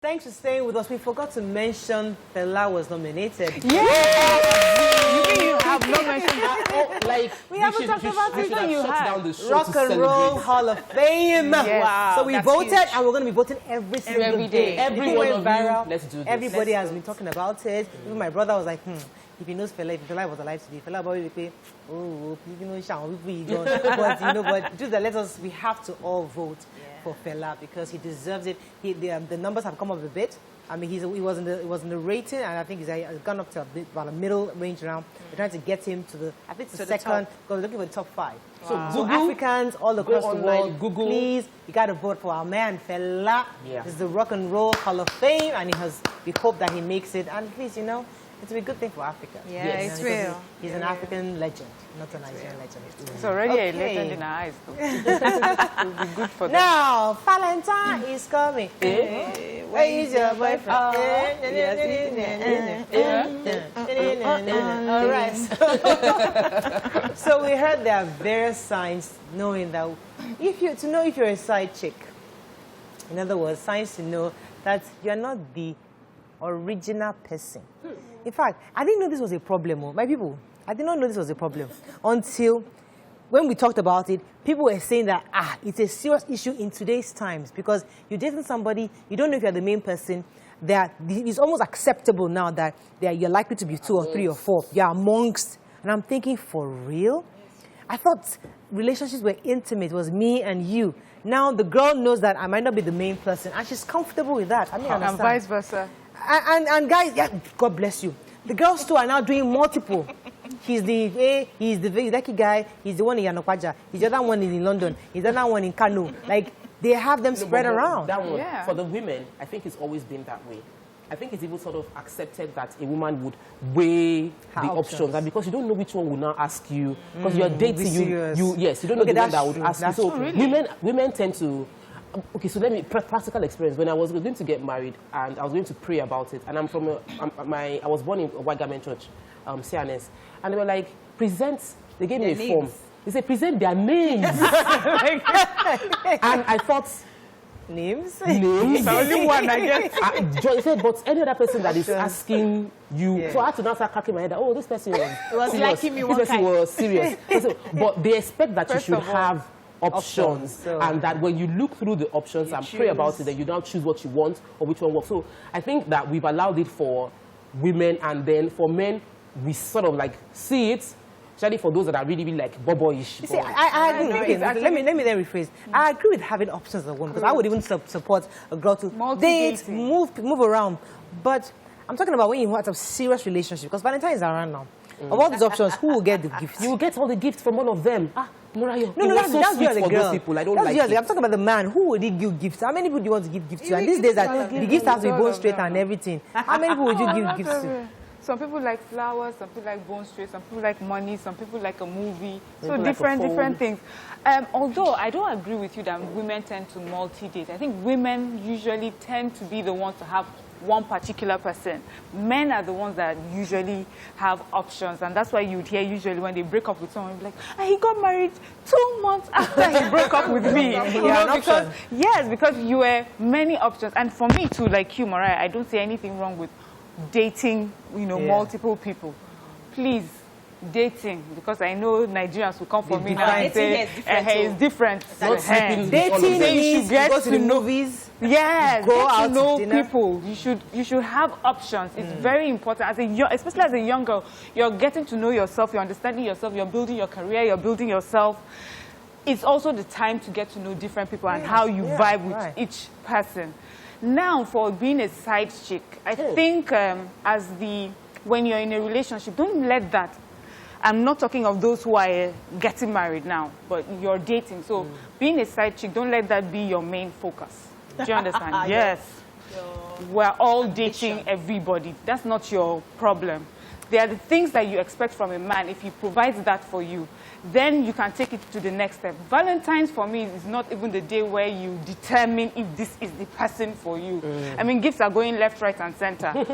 Thanks for staying with us. We forgot to mention Fela was nominated. Yes! You have not mentioned that. Like, we haven't talked about it that you had. Rock and Roll Hall of Fame. Yes. Wow. So we voted, and we're going to be voting every single day. Every one of you, let's do this. Everybody has been talking about it. Even my brother was like, if he knows Fela, if Fela was alive today, Fela probably would say, oh, you know, but you know, but just let we have to all vote for Fela because he deserves it. The numbers have come up a bit. I mean, he was in the rating, and I think he's gone up to about a middle range now. We're trying to get him to the, I think, the second, because we're looking for the top 5. Wow. So Africans all across the world, please, you got to vote for our man Fela. Yeah. This is the Rock and Roll Hall of Fame, and we hope that he makes it. And please, you know, it's a good thing for Africa. Yeah, yes. It's real. He's an African legend, not a Nigerian legend. It's already a legend in our eyes. It will be good for them. Now, Valentine is coming. Where is your boyfriend? All right. So we heard there are various signs knowing that if you're a side chick. In other words, signs to know that you're not the original person. In fact, I didn't know this was a problem, my people. I did not know this was a problem until when we talked about it, people were saying that, it's a serious issue in today's times because you're dating somebody, you don't know if you're the main person, that it's almost acceptable now that you're likely to be 2 or 3 or 4. You're amongst, and I'm thinking, for real? I thought relationships were intimate, it was me and you. Now the girl knows that I might not be the main person, and she's comfortable with that. I mean, and vice versa. And guys, yeah, God bless you. The girls too are now doing multiple. He's the lucky guy. He's the one in Yanokwaja. He's the other one in London. He's the other one in Kano. Like, they have them spread around. That one, for the women, I think it's always been that way. I think it's even sort of accepted that a woman would weigh the options. And because you don't know which one will now ask you, because you're dating, you don't know the one that would ask you. So women tend to. Okay, so let me practical experience. When I was going to get married and I was going to pray about it, and I'm from I was born in a white garment church, CNS, and they were like, present. They gave me a form. They said present their names, and I thought names. Only one, I guess. They said, but any other person that is asking you, so I had to now start cracking my head. Oh, this person was serious. Like this person was serious. But they expect that you should have options, and that when you look through the options and pray about it, then you don't choose what you want or which one works. So I think that we've allowed it for women, and then for men, we sort of like see it, especially for those that are really like boboish. You see, I agree. Let me then rephrase. I agree with having options as a woman, because I would even support a girl to date, move around. But I'm talking about when you want a serious relationship, because Valentine is around now. Of all these options, who will get the gifts? You will get all the gifts from one of them. Morayo, no, that's you as a girl. Those people. I don't like it. I'm talking about the man. Who would he give gifts? How many people do you want to give gifts to? And these days, the gifts have to be bone straight and everything. How many people would you give gifts to? Some people like flowers, some people like bone straight, some people like money, some people like a movie. So different things. Although I don't agree with you that women tend to multi-date. I think women usually tend to be the ones to have one particular person. Men are the ones that usually have options, and that's why you'd hear usually when they break up with someone, like, he got married 2 months after he broke up with me. Because you were many options. And for me too, like you, Mariah, I don't see anything wrong with dating, multiple people. Please, dating, because I know Nigerians will come for me now and say, hey, it's different. Dating means you go to the movies. Yes, go out to know to dinner. People. You should have options. It's very important. Especially as a young girl, you're getting to know yourself, you're understanding yourself, you're building your career, you're building yourself. It's also the time to get to know different people and how you vibe with each person. Now, for being a side chick, I think when you're in a relationship, don't let that. I'm not talking of those who are getting married now, but you're dating. So being a side chick, don't let that be your main focus. Do you understand? Yes. We're all dating everybody. That's not your problem. There are the things that you expect from a man. If he provides that for you, then you can take it to the next step. Valentine's for me is not even the day where you determine if this is the person for you. I mean, gifts are going left, right, and center.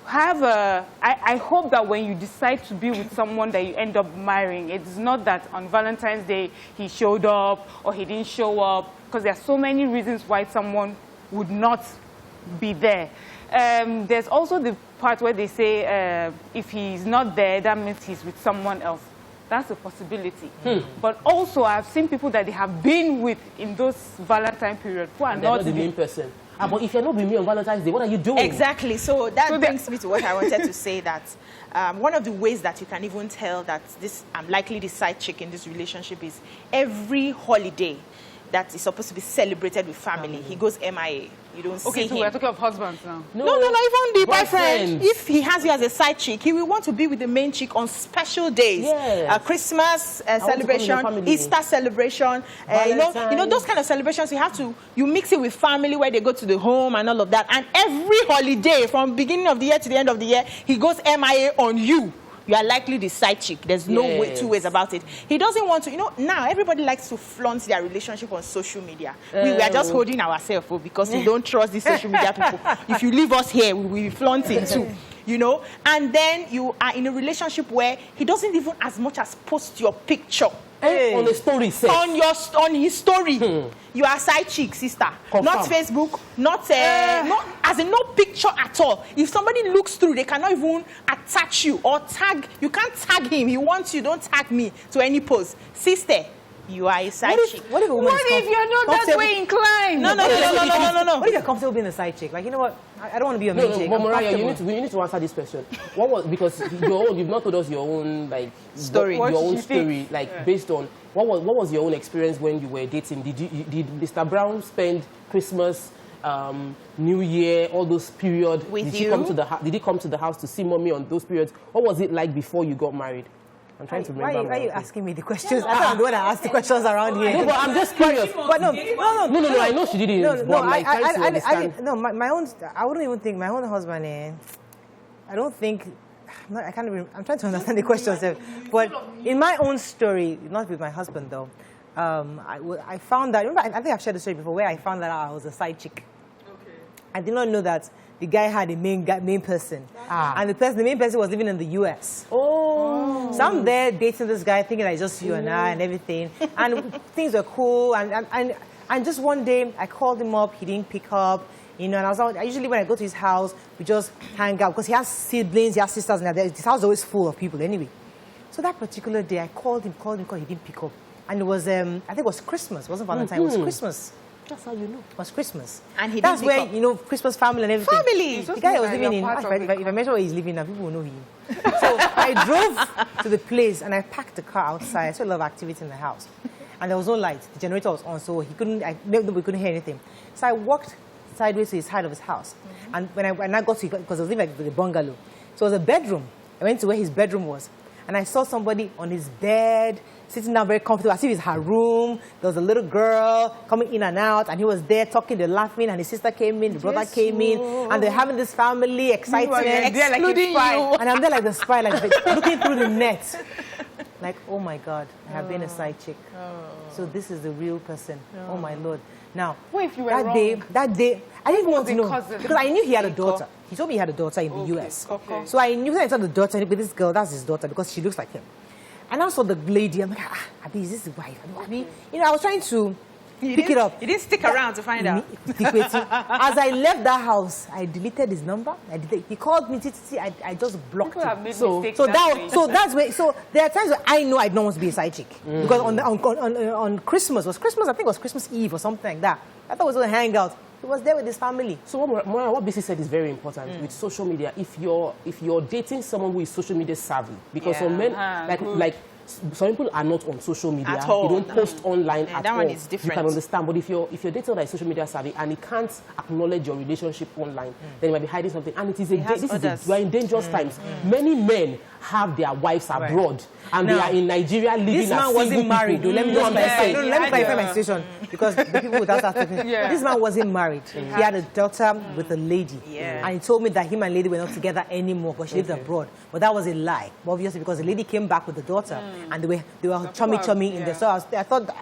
I hope that when you decide to be with someone that you end up marrying, it's not that on Valentine's Day he showed up or he didn't show up, because there are so many reasons why someone would not be there. There's also the part where they say if he's not there, that means he's with someone else. That's a possibility. But also, I've seen people that they have been with in those Valentine period who are not the main person. But if you're not with me on Valentine's Day, what are you doing? Exactly. So that brings me to what I wanted to say, that one of the ways that you can even tell that I'm likely the side chick in this relationship is every holiday that is supposed to be celebrated with family, he goes MIA. You don't see him. Okay, so we're talking of husbands now. No, even the boyfriend. If he has you as a side chick, he will want to be with the main chick on special days. Yes. Christmas celebration, Easter celebration, you know those kind of celebrations. You mix it with family where they go to the home and all of that. And every holiday from beginning of the year to the end of the year, he goes MIA on you. You are likely the side chick. There's no two ways about it. He doesn't want to, now everybody likes to flaunt their relationship on social media. We are just holding ourselves because we don't trust these social media people. If you leave us here, we will be flaunting too. And then you are in a relationship where he doesn't even as much as post your picture. On the story set. On his story. You are side chick, sister. Confirm. Not Facebook, not as in no picture at all. If somebody looks through, they cannot even attach you or tag. You can't tag him. He wants you, don't tag me to any post. Sister, you are a side chick. What if you're not that way inclined? No. What if you're comfortable being a side chick? Like, you know what? I don't want to be a main chick. But Mariah, you need to answer this question. Because you've not told us your own story. Based on what was your own experience when you were dating? Did Mr. Brown spend Christmas, New Year, all those periods? Did he come to the house to see mommy on those periods? What was it like before you got married? I'm trying to remember. Why are you asking me the questions? I thought I'm the one that asked the questions around here. No, but I'm just curious. But no. I know she didn't. My own. I wouldn't even think my own husband. I don't think. I can't even. I'm trying to understand the questions. But in my own story, not with my husband though, I found that. Remember, I think I've shared the story before where I found that I was a side chick. Okay. I did not know that the guy had a main person, and the main person was living in the U.S. So I'm there dating this guy, thinking it's just you and I and everything, and things were cool. And just one day, I called him up. He didn't pick up, and I usually when I go to his house, we just hang out because he has siblings, he has sisters, and his house is always full of people anyway. So that particular day, I called him, he didn't pick up, and it was I think it was Christmas. It wasn't Valentine. It was Christmas. That's how you know. It was Christmas. And he That's didn't where, Christmas family and everything. Family! The guy was living in, if I mention where he's living now, people will know him. So I drove to the place and I parked the car outside. I saw a lot of activity in the house. And there was no light. The generator was on, so we couldn't hear anything. So I walked sideways to his side of his house. And when I got to, because I was living like the bungalow, so it was a bedroom. I went to where his bedroom was. And I saw somebody on his bed, sitting down very comfortable, as if it's her room. There was a little girl coming in and out, and he was there talking, they're laughing, and his sister came in, the brother came in, and they're having this family excitement, excluding you. And I'm there like the spy, like looking through the net. Like, oh my God, I have been a side chick. So this is the real person. Oh my Lord. Now, that day, I didn't want to know, because I knew he had a daughter. He told me he had a daughter in the U.S. Okay. So I knew that I saw the daughter, but this girl, that's his daughter, because she looks like him. And I saw the lady, I'm like, Abi, is this his wife? Abi, I was trying to pick it up. You didn't stick around to find out. As I left that house, I deleted his number. He called me, I just blocked him. So that's where. So there are times where I know I don't want to be a side chick because on Christmas, I think it was Christmas Eve or something like that. I thought it was going to hang out. He was there with his family. So what Bisi said is very important with social media. If you're dating someone who is social media savvy, because some men like some people are not on social media. At all. They don't post online at that all. One is different. You can understand. But if you're dating someone that is social media savvy and he can't acknowledge your relationship online, then he might be hiding something. And it is we are in dangerous times. Many men have their wives abroad and they are in Nigeria living as single people. This man wasn't married. Let me clarify my situation because the people without start talking. This man wasn't married. He had a daughter with a lady. And he told me that him and lady were not together anymore because she lived abroad. But that was a lie. But obviously because the lady came back with the daughter and they were chummy in there. So I thought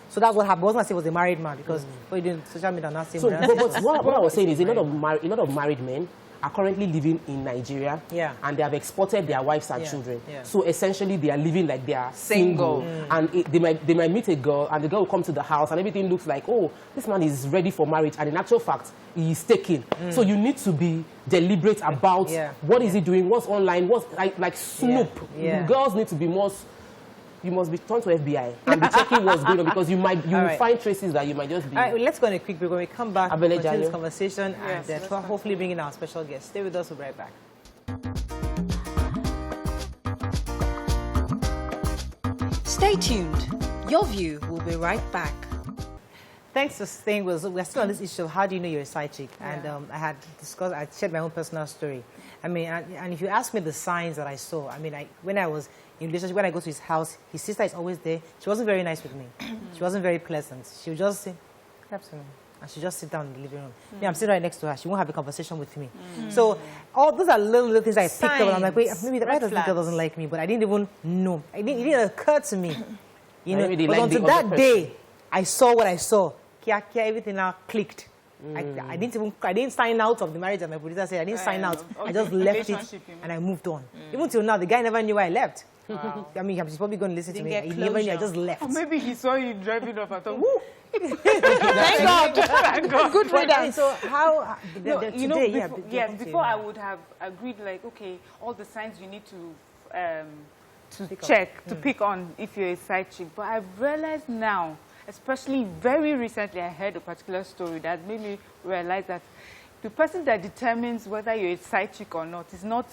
so that's what happened. I wasn't going to say he was a married man because what you doing social media not saying. But what I was saying is a lot of married men are currently living in Nigeria, and they have exported their wives and children. So essentially, they are living like they are single, and they might meet a girl, and the girl will come to the house, and everything looks like, oh, this man is ready for marriage, and in actual fact, he is taken. So you need to be deliberate about what is he doing, what's online, what's like Snoop. Girls need to be more. You must be turned to FBI and be checking what's going on, because you will find traces that you might just be. All right, well, let's go on a quick break. When we come back, we'll continue this conversation and hopefully bring in our special guest. Stay with us. We'll be right back. Stay tuned. Your View will be right back. Thanks for staying with us. We're still on this issue of how do you know you're a side chick? And I shared my own personal story. I mean, and if you ask me the signs that I saw, I mean, when I was in relationship, when I go to his house, his sister is always there. She wasn't very nice with me. She wasn't very pleasant. She would just say, good afternoon. And she just sit down in the living room. Me, I'm sitting right next to her. She won't have a conversation with me. So all those are little things I picked up. And I'm like, wait, maybe why does this girl doesn't like me? But I didn't even know. It didn't occur to me. You know, but until that day, I saw what I saw. Everything now clicked. I didn't sign out of the marriage, and my producer said I didn't sign out. I just left it and I moved on. Even till now, the guy never knew why I left. Wow. I mean, he's probably going to listen to me. He never knew I just left. Or maybe he saw you driving off and thought, woo! Thank God. Thank God. Good riddance. So how, you know, before I would have agreed, like, okay, all the signs you need to check, to pick on if you're a side chick. But I've realized now, especially very recently, I heard a particular story that made me realize that the person that determines whether you're a side chick or not is not,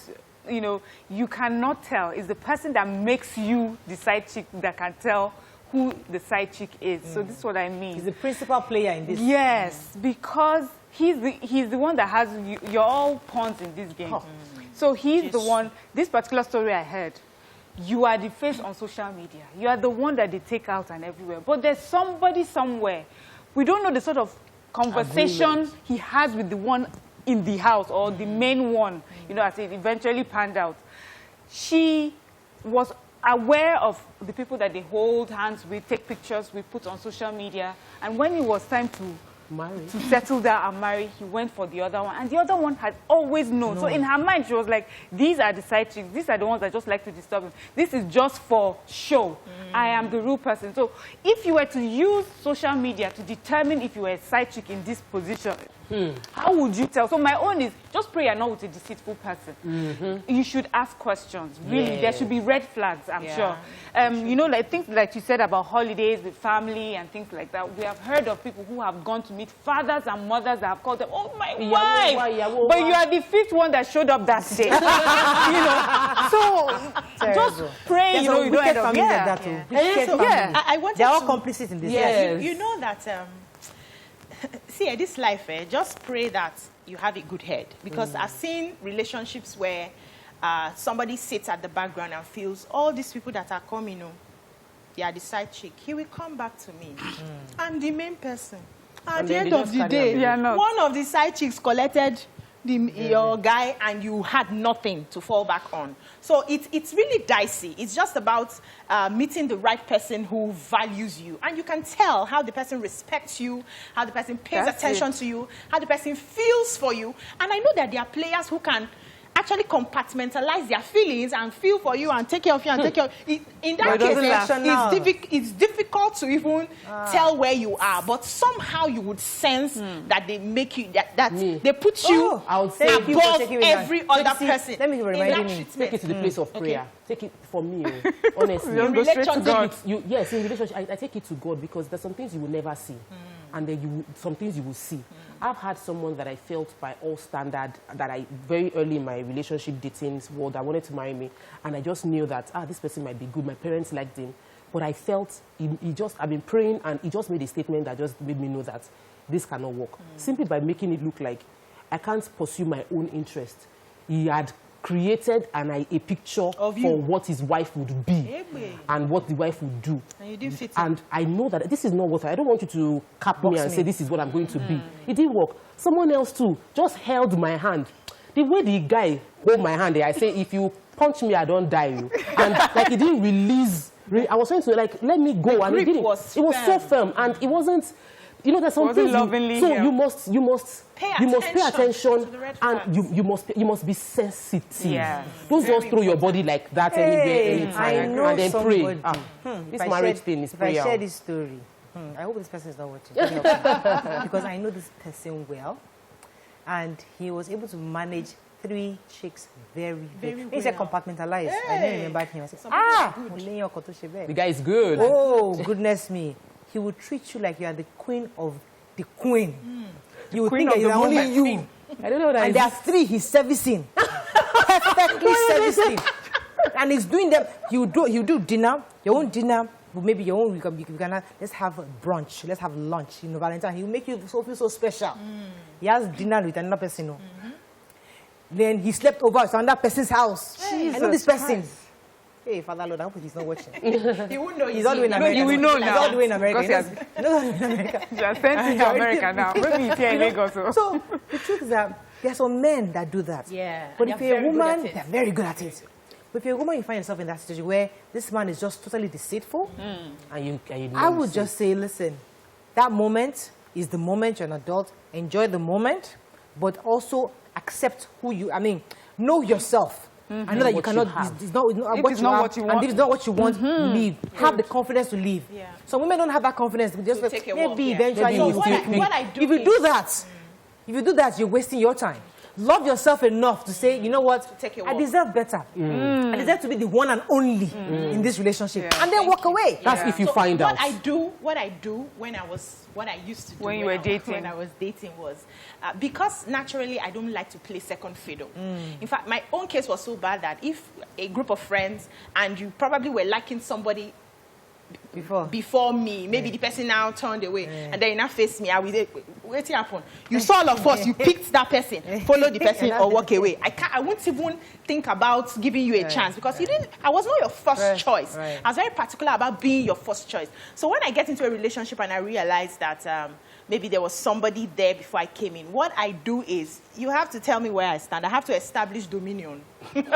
you know, you cannot tell. It's the person that makes you the side chick that can tell who the side chick is. So this is what I mean. He's the principal player in this. Yes, because he's the one that has, you're all pawns in this game. So he's the one, this particular story I heard, you are the face on social media. You are the one that they take out and everywhere. But there's somebody somewhere. We don't know the sort of conversation he has with the one in the house or the main one, you know, as it eventually panned out. She was aware of the people that they hold hands with, take pictures with, put on social media. And when it was time to settle down and marry, he went for the other one. And the other one had always known. So in her mind, she was like, these are the side chicks. These are the ones that just like to disturb him. This is just for show. I am the real person. So if you were to use social media to determine if you were a side chick in this position, how would you tell? So my own is, just pray you're not with a deceitful person. You should ask questions. Really, there should be red flags, I'm sure. You know, like things like you said about holidays with family and things like that. We have heard of people who have gone to meet fathers and mothers that have called them, oh, my wife. But you are the fifth one that showed up that day. You know, so just pray, you know, you don't end up I wanted they're all complicit in this. You know that... see, this life, just pray that you have a good head. Because I've seen relationships where somebody sits at the background and feels, all these people that are coming, you know, they are the side chick. He will come back to me. I'm the main person. At the end of the day, one of the side chicks collected your guy and you had nothing to fall back on. So it's really dicey. It's just about meeting the right person who values you. And you can tell how the person respects you, how the person pays attention to you, how the person feels for you. And I know that there are players who can actually compartmentalize their feelings and feel for you and take care of you and take care of you. In that case, it's difficult to even tell where you are, but somehow you would sense that they make you, that they put you above every other person. Let me remind you, take it to the place of prayer. Take it for me, honestly. In relationship, yes, in relationship, I take it to God because there's some things you will never see. And then some things you will see. I've had someone that I felt by all standard, that I, very early in my relationship dating world, that wanted to marry me. And I just knew that, this person might be good. My parents liked him. But I felt, I've been praying, and he just made a statement that just made me know that this cannot work. Simply by making it look like I can't pursue my own interest. He had created a picture for what his wife would be and what the wife would do. And you didn't fit and I know that this is not what I don't want you to cap me and say this is what I'm going to be. It didn't work. Someone else too just held my hand. The way the guy hold my hand, I say, if you punch me, I don't die. And like he didn't release. I was trying to like let me go, and it didn't. It was so firm, and it wasn't You know, there's some things. So yeah. you must pay attention, to the red and you must be sensitive. Yeah. Don't just throw your body like that anywhere, anytime, I know and then somebody. pray. This marriage thing is prayer. If I share this story, I hope this person is not watching. Because I know this person well, and he was able to manage 3 chicks very well. He said compartmentalized. I didn't remember him. I said, The guy is good. oh, goodness me. He will treat you like you are the queen of the queen. You will think that you're only you. I don't know that. And there are 3 he's servicing. Perfectly servicing. And he's doing them. You do dinner, your own dinner, maybe your own, let's have brunch, let's have lunch, Valentine. He will make you feel so special. He has dinner with another person. Then he slept over at another person's house. I know this person. Hey, Father Lord, I hope he's not watching. He won't know. He's all the way in America. You will know now. He's all the way in America. Because He's all the way in America. You are sent to America now. Maybe he's here in Lagos. So the truth is that there are some men that do that. Yeah. But if you're a woman, they're very good at it. But if you're a woman, you find yourself in that situation where this man is just totally deceitful. And you I would just say, listen, that moment is the moment. You're an adult. Enjoy the moment, but also accept who you. Know yourself. I know that you cannot. It's not what you want. And if it's not what you want, leave. Have the confidence to leave. Yeah. So women don't have that confidence. Just take a maybe walk, eventually. So what I do if you do that, you're wasting your time. Love yourself enough to say, you know what, I deserve better. I deserve to be the one and only in this relationship. Yeah. And then walk away. That's if you find out. What I do when I used to do when you were dating. When I was dating was, because naturally I don't like to play second fiddle. In fact, my own case was so bad that if a group of friends and you probably were liking somebody before me, maybe the person now turned away, and then you now face me, I will say, wait, happen. You saw all of us, you picked that person, follow the person or walk away. I won't even think about giving you a chance because I was not your first choice. I was very particular about being your first choice. So when I get into a relationship and I realize that maybe there was somebody there before I came in, what I do is, you have to tell me where I stand. I have to establish dominion. System.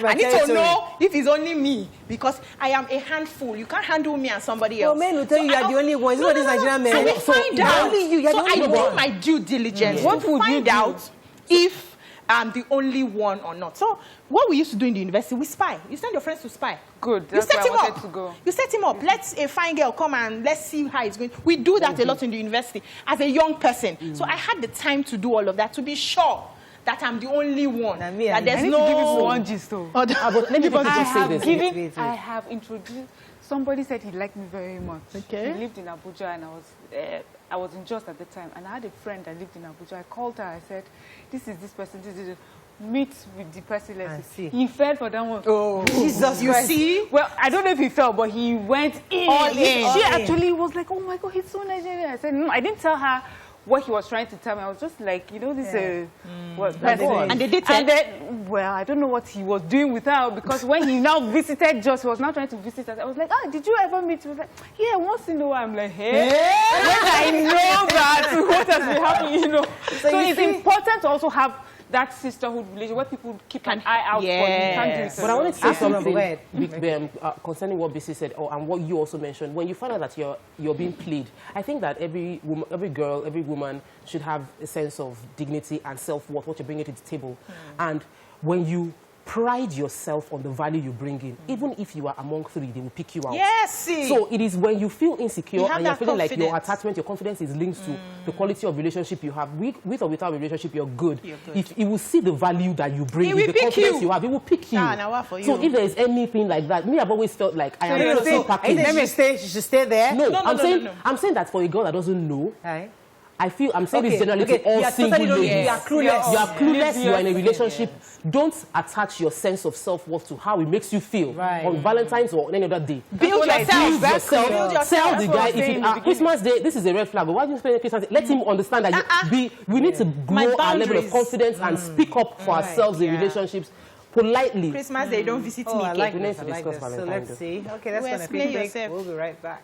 I need to know if it's only me because I am a handful. You can't handle me and somebody else. Men will tell you are the only one. No, Nigerian men. So find out. Only you. So I do my due diligence. What would find out if I'm the only one or not? So what we used to do in the university, we spy. You send your friends to spy. Good. That's where I wanted to go. You set him up. Let a fine girl come and let's see how it's going. We do that a lot in the university as a young person. So I had the time to do all of that to be sure that I'm the only one. That there's no. Give you one gist though. But let me just say this. I have introduced. Somebody said he liked me very much. Okay. He lived in Abuja and I was in Jos at the time, and I had a friend that lived in Abuja. I called her. I said, "This is this person. This is meet with the person." Let's see. He fell for that one. Oh, Jesus! You see? Well, I don't know if he fell, but he went in. She actually was like, "Oh my God, he's so Nigerian." I said, "No, I didn't tell her what he was trying to tell me." I was just like, you know, this person. And they did. And then, well, I don't know what he was doing with her because when he now visited Jos, he was now trying to visit us. I was like, did you ever meet? He was like, yeah, once in a while. I'm like, hey. When I know that, what has been happening, you know. So it's important to also have that sisterhood relation where people keep an eye out for you. Can't do it. But I wanted to say something concerning what BC said, and what you also mentioned. When you find out that you're being played, I think that every woman, every girl, every woman should have a sense of dignity and self-worth, what you're bringing to the table. And when you pride yourself on the value you bring in, even if you are among 3, they will pick you out. Yes. So it is when you feel insecure and you're feeling like your attachment, your confidence is linked to the quality of relationship you have. With or without a relationship, you're good. If it will see the value that you bring, the confidence you have, it will pick you. So if there is anything like that, me, I've always felt like I am so packaged. She should stay there. No, I'm saying that for a girl that doesn't know. I'm saying this generally to all single ladies. You are clueless. You are clueless. You are in a relationship. Don't attach your sense of self-worth to how it makes you feel on Valentine's or any other day. Build yourself. Tell the guy if Christmas Day, this is a red flag. But why do you spend Christmas Day? Let him understand that we need to grow our level of confidence and speak up for ourselves in relationships. Politely. Christmas Day, don't visit me again. We need to discuss Valentine's. So let's see. Okay, that's going to be quick. We'll be right back.